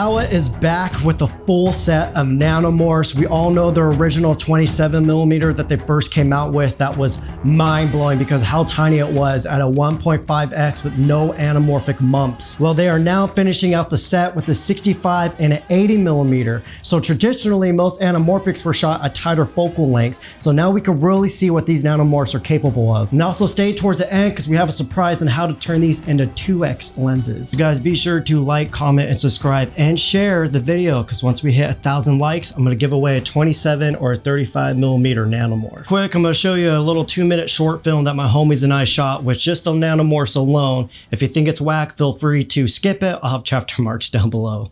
Laowa is back with the full set of Nanomorphs. We all know the original 27mm that they first came out with. That was mind-blowing because how tiny it was at a 1.5x with no anamorphic mumps. Well, they are now finishing out the set with a 65 and an 80mm. So traditionally, most anamorphics were shot at tighter focal lengths. So now we can really see what these Nanomorphs are capable of. And also stay towards the end because we have a surprise on how to turn these into 2x lenses. You guys be sure to like, comment, and subscribe and share the video because once we hit 1,000 likes, I'm going to give away a 27 or a 35mm Nanomorph. Quick, I'm going to show you a little 2-minute short film that my homies and I shot with just the Nanomorphs alone. If you think it's whack, feel free to skip it. I'll have chapter marks down below.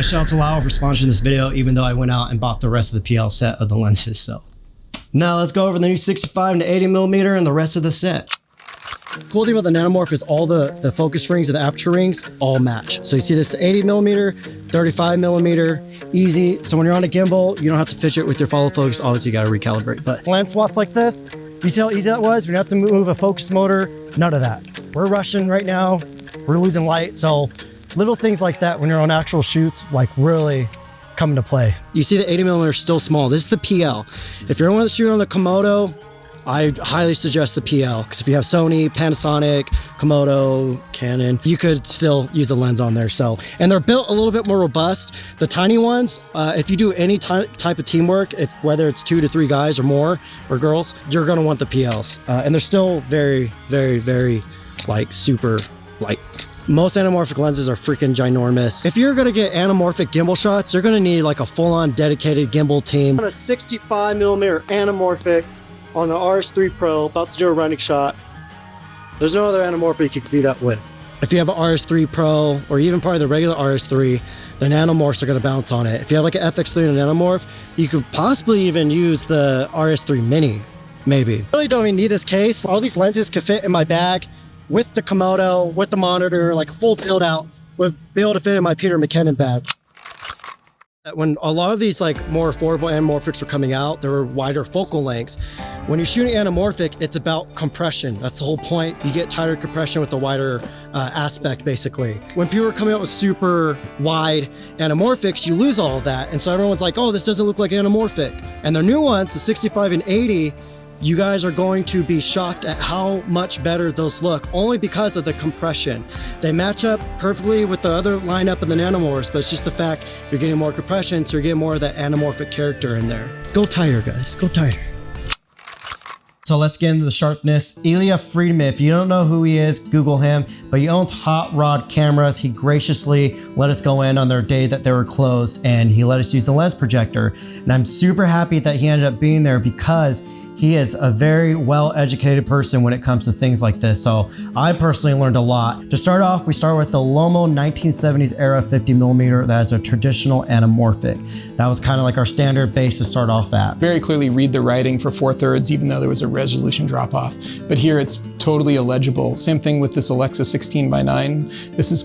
Shout out to Laowa for sponsoring this video, even though I went out and bought the rest of the PL set of the lenses. So now let's go over the new 65 to 80mm and the rest of the set. Cool thing about the Nanomorph is all the focus rings and the aperture rings all match. So you see this 80mm, 35mm, easy. So when you're on a gimbal, you don't have to fidget with your follow focus. Obviously you got to recalibrate, but lens swaps like this, you see how easy that was? We don't have to move a focus motor, none of that. We're rushing right now. We're losing light. So little things like that when you're on actual shoots, like really come into play. You see the 80mm is still small. This is the PL. If you're want to shoot on the Komodo, I highly suggest the PL because if you have Sony, Panasonic, Komodo, Canon, you could still use the lens on there. So, and they're built a little bit more robust. The tiny ones, if you do any type of teamwork, whether it's 2 to 3 guys or more, or girls, you're gonna want the PLs. And they're still very, very, very like super light. Most anamorphic lenses are freaking ginormous. If you're gonna get anamorphic gimbal shots, you're gonna need like a full-on dedicated gimbal team. On a 65mm anamorphic on the RS3 Pro, about to do a running shot. There's no other anamorphic you can do that with. If you have an RS3 Pro or even probably the regular RS3, the Nanomorphs are gonna bounce on it. If you have like an FX3 and a Nanomorph, you could possibly even use the RS3 Mini, maybe. Really don't even need this case. All these lenses could fit in my bag with the Komodo, with the monitor, like a full build out, would be able to fit in my Peter McKinnon bag. When a lot of these like more affordable anamorphics were coming out, there were wider focal lengths. When you're shooting anamorphic, it's about compression. That's the whole point. You get tighter compression with the wider aspect, basically. When people are coming out with super wide anamorphics, you lose all of that. And so everyone's like, oh, this doesn't look like anamorphic. And the new ones, the 65 and 80, you guys are going to be shocked at how much better those look, only because of the compression. They match up perfectly with the other lineup of the Nanomorphs, but it's just the fact you're getting more compression, so you're getting more of that anamorphic character in there. Go tighter, guys, go tighter. So let's get into the sharpness. Ilya Friedman, if you don't know who he is, Google him, but he owns Hot Rod Cameras. He graciously let us go in on their day that they were closed, and he let us use the lens projector. And I'm super happy that he ended up being there because he is a very well-educated person when it comes to things like this. So I personally learned a lot. To start off, we start with the Lomo 1970s era 50mm. That is a traditional anamorphic. That was kind of like our standard base to start off at. Very clearly read the writing for 4/3, even though there was a resolution drop off. But here it's totally illegible. Same thing with this Alexa 16:9. This is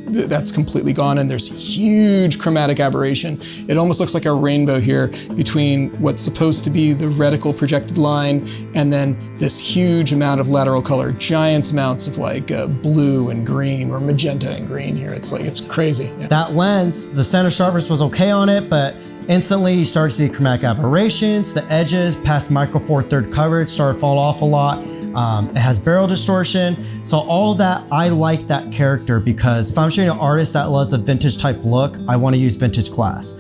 that's completely gone, and there's huge chromatic aberration. It almost looks like a rainbow here between what's supposed to be the reticle projected line and then this huge amount of lateral color, giant amounts of like blue and green or magenta and green here. It's crazy. Yeah. That lens, the center sharpness was okay on it, but instantly you start to see chromatic aberrations. The edges past micro 4/3 coverage started to fall off a lot. It has barrel distortion. So all that, I like that character because if I'm showing an artist that loves a vintage type look, I want to use vintage glass.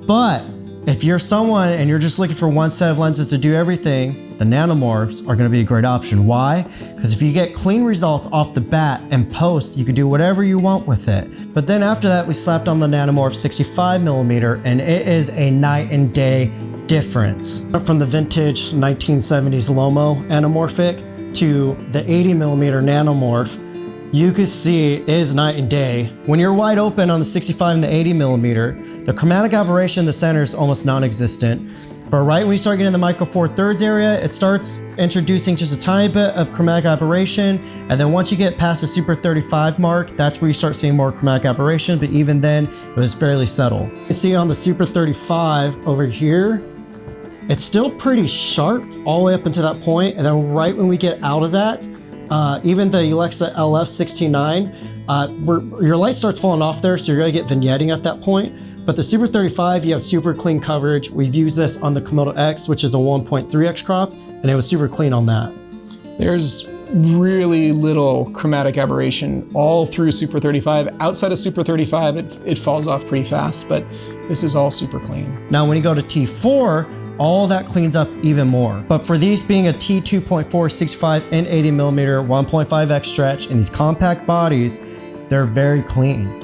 But if you're someone and you're just looking for one set of lenses to do everything, the Nanomorphs are going to be a great option. Why? Because if you get clean results off the bat and post, you can do whatever you want with it. But then after that, we slapped on the Nanomorph 65mm, and it is a night and day difference. From the vintage 1970s Lomo anamorphic to the 80mm Nanomorph, you can see it is night and day. When you're wide open on the 65 and the 80mm, the chromatic aberration in the center is almost non-existent. But right when you start getting in the micro 4/3 area, it starts introducing just a tiny bit of chromatic aberration. And then once you get past the Super 35 mark, that's where you start seeing more chromatic aberration. But even then, it was fairly subtle. You see on the Super 35 over here, it's still pretty sharp all the way up until that point. And then right when we get out of that, even the Alexa LF69, your light starts falling off there, so you're gonna get vignetting at that point. But the Super 35, you have super clean coverage. We've used this on the Komodo X, which is a 1.3x crop, and it was super clean on that. There's really little chromatic aberration all through Super 35. Outside of Super 35, it falls off pretty fast, but this is all super clean. Now, when you go to T4, all that cleans up even more. But for these being a T2.4, 65 and 80mm, 1.5x stretch, and these compact bodies, they're very clean.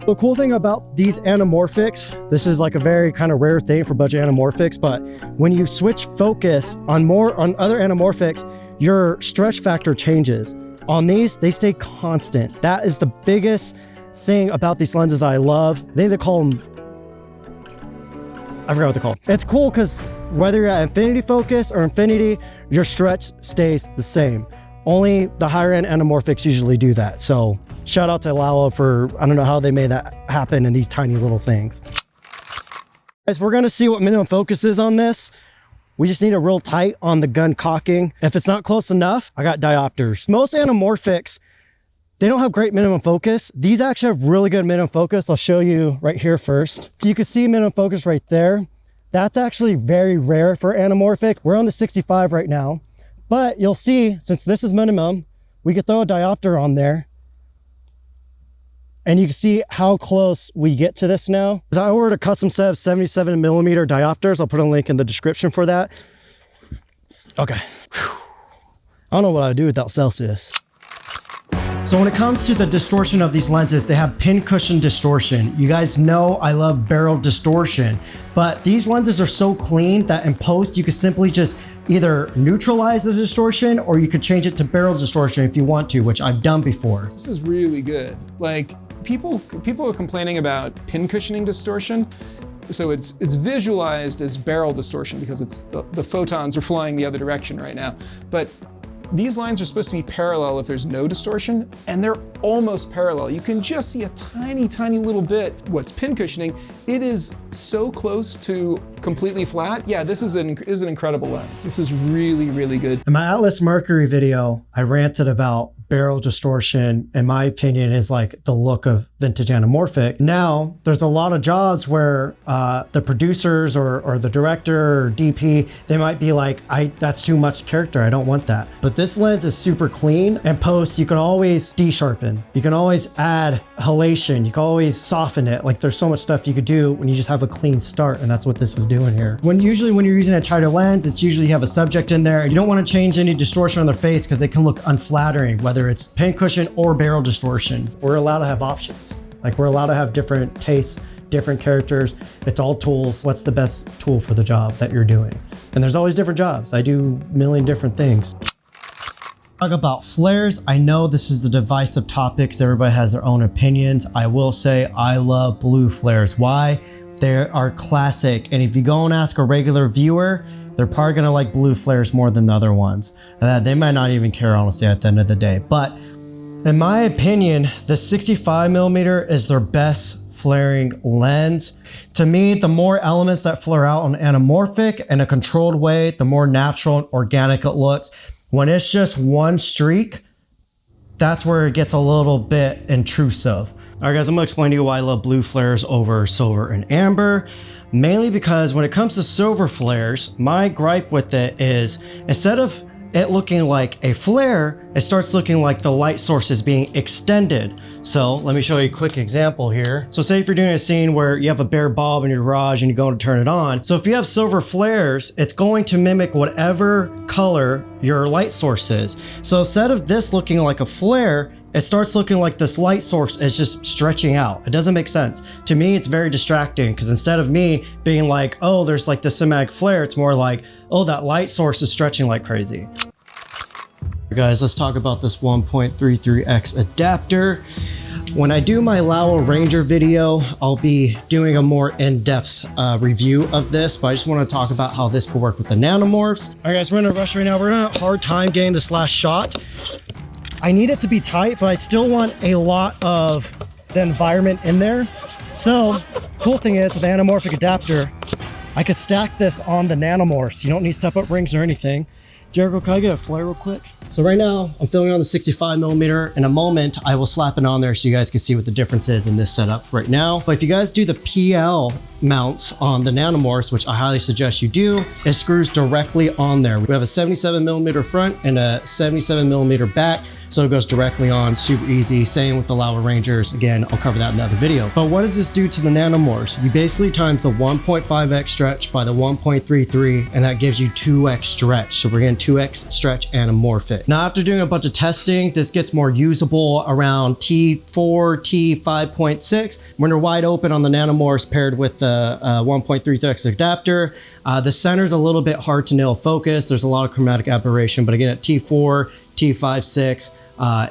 The cool thing about these anamorphics, this is like a very kind of rare thing for budget anamorphics, but when you switch focus on other anamorphics, your stretch factor changes. On these, they stay constant. That is the biggest thing about these lenses that I love. They call them, I forgot what they're called. It's cool because whether you're at infinity focus or infinity, your stretch stays the same. Only the higher end anamorphics usually do that. So shout out to Laowa for, I don't know how they made that happen in these tiny little things. Guys, we're gonna see what minimum focus is on this. We just need it real tight on the gun cocking. If it's not close enough, I got diopters. Most anamorphics, they don't have great minimum focus. These actually have really good minimum focus. I'll show you right here first. So you can see minimum focus right there. That's actually very rare for anamorphic. We're on the 65 right now, but you'll see, since this is minimum, we could throw a diopter on there and you can see how close we get to this now. So I ordered a custom set of 77mm diopters. I'll put a link in the description for that. Okay. Whew. I don't know what I'd do without Celsius. So when it comes to the distortion of these lenses, they have pin cushion distortion. You guys know I love barrel distortion, but these lenses are so clean that in post, you can simply just either neutralize the distortion or you could change it to barrel distortion if you want to, which I've done before. This is really good. Like people are complaining about pin cushioning distortion. So it's visualized as barrel distortion because it's the photons are flying the other direction right now. But these lines are supposed to be parallel if there's no distortion, and they're almost parallel. You can just see a tiny, tiny little bit. What's pin cushioning, it is so close to completely flat. Yeah, this is an incredible lens. This is really, really good. In my Atlas Mercury video, I ranted about barrel distortion, in my opinion, is like the look of vintage anamorphic. Now, there's a lot of jobs where the producers or the director or DP, they might be like, that's too much character, I don't want that. But this lens is super clean, and post, you can always de-sharpen happen. You can always add halation. You can always soften it. Like there's so much stuff you could do when you just have a clean start, and that's what this is doing here. Usually when you're using a tighter lens, it's usually you have a subject in there. You don't want to change any distortion on their face because they can look unflattering, whether it's pincushion or barrel distortion. We're allowed to have options. Like we're allowed to have different tastes, different characters. It's all tools. What's the best tool for the job that you're doing? And there's always different jobs. I do a million different things. Talk about flares. I know this is a divisive topic, so everybody has their own opinions. I will say I love blue flares. Why? They are classic. And if you go and ask a regular viewer, they're probably gonna like blue flares more than the other ones. They might not even care, honestly, at the end of the day. But in my opinion, the 65mm is their best flaring lens. To me, the more elements that flare out on anamorphic in a controlled way, the more natural and organic it looks. When it's just one streak, that's where it gets a little bit intrusive. All right, guys, I'm gonna explain to you why I love blue flares over silver and amber. Mainly because when it comes to silver flares, my gripe with it is instead of it looking like a flare, it starts looking like the light source is being extended. So let me show you a quick example here. So say if you're doing a scene where you have a bare bulb in your garage and you're going to turn it on. So if you have silver flares, it's going to mimic whatever color your light source is. So instead of this looking like a flare, it starts looking like this light source is just stretching out. It doesn't make sense. To me, it's very distracting because instead of me being like, oh, there's like this cinematic flare, it's more like, oh, that light source is stretching like crazy. Guys, let's talk about this 1.33x adapter. When I do my Laowa Ranger video, I'll be doing a more in-depth review of this, but I just want to talk about how this could work with the Nanomorphs. All right, guys, we're in a rush right now. We're in a hard time getting this last shot. I need it to be tight, but I still want a lot of the environment in there. So, cool thing is with the anamorphic adapter, I could stack this on the Nanomorphs. You don't need step-up rings or anything. Jericho, can I get a flare real quick? So right now, I'm filming on the 65mm. In a moment, I will slap it on there so you guys can see what the difference is in this setup right now. But if you guys do the PL mounts on the Nanomorphs, which I highly suggest you do, it screws directly on there. We have a 77mm front and a 77mm back, so it goes directly on, super easy. Same with the Laowa Rangers. Again, I'll cover that in another video. But what does this do to the Nanomorphs? You basically times the 1.5x stretch by the 1.33, and that gives you 2x stretch. So we're getting 2x stretch anamorphic. Now, after doing a bunch of testing, this gets more usable around T4, T5.6. When they're wide open on the Nanomorphs paired with the 1.33x adapter, the center's a little bit hard to nail focus. There's a lot of chromatic aberration, but again, at T4, T5, 6,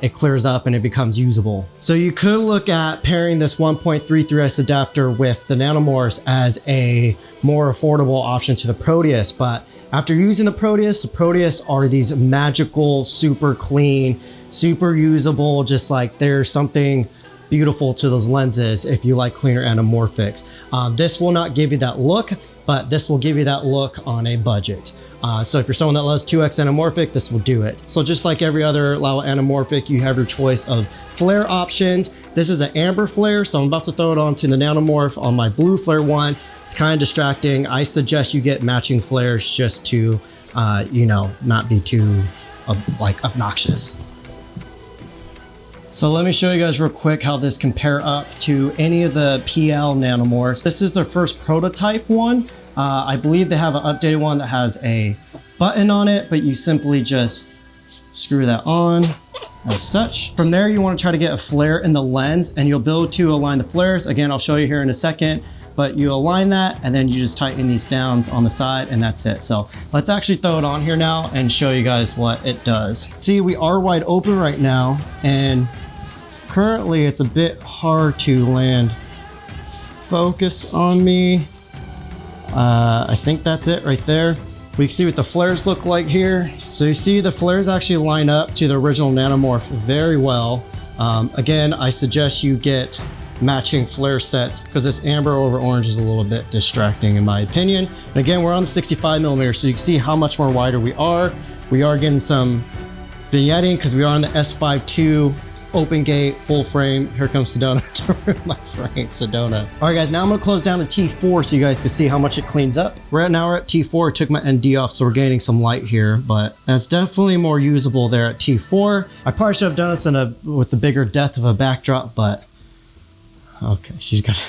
it clears up and it becomes usable. So you could look at pairing this 1.33x adapter with the Nanomorphs as a more affordable option to the Proteus, but after using the Proteus are these magical, super clean, super usable, just like there's something beautiful to those lenses if you like cleaner anamorphics. This will not give you that look, but this will give you that look on a budget. So if you're someone that loves 2x anamorphic, this will do it. So just like every other Laowa anamorphic, you have your choice of flare options. This is an amber flare, so I'm about to throw it onto the Nanomorph on my blue flare one. It's kind of distracting. I suggest you get matching flares just to, you know, not be too like obnoxious. So let me show you guys real quick how this compare up to any of the PL Nanomorphs. This is their first prototype one. I believe they have an updated one that has a button on it, but you simply just screw that on as such. From there, you want to try to get a flare in the lens, and you'll be able to align the flares. Again, I'll show you here in a second, but you align that and then you just tighten these down on the side and that's it. So let's actually throw it on here now and show you guys what it does. See, we are wide open right now, and currently it's a bit hard to land focus on me. I think that's it right there. We can see what the flares look like here. So you see the flares actually line up to the original Nanomorph very well. Again, I suggest you get matching flare sets because this amber over orange is a little bit distracting in my opinion. And again, we're on the 65mm, so you can see how much more wider we are. We are getting some vignetting because we are on the S5 II open gate, full frame. Here comes Sedona to ruin my frame, Sedona. All right, guys, now I'm gonna close down to T4 so you guys can see how much it cleans up. Right now we're at T4, took my ND off, so we're gaining some light here, but that's definitely more usable there at T4. I probably should have done this with the bigger depth of a backdrop, but okay, she's got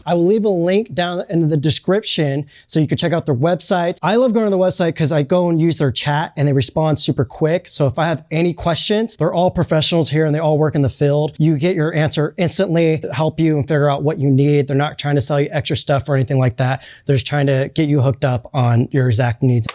I will leave a link down in the description so you can check out their websites. I love going to the website because I go and use their chat and they respond super quick. So if I have any questions, they're all professionals here and they all work in the field. You get your answer instantly, help you and figure out what you need. They're not trying to sell you extra stuff or anything like that. They're just trying to get you hooked up on your exact needs.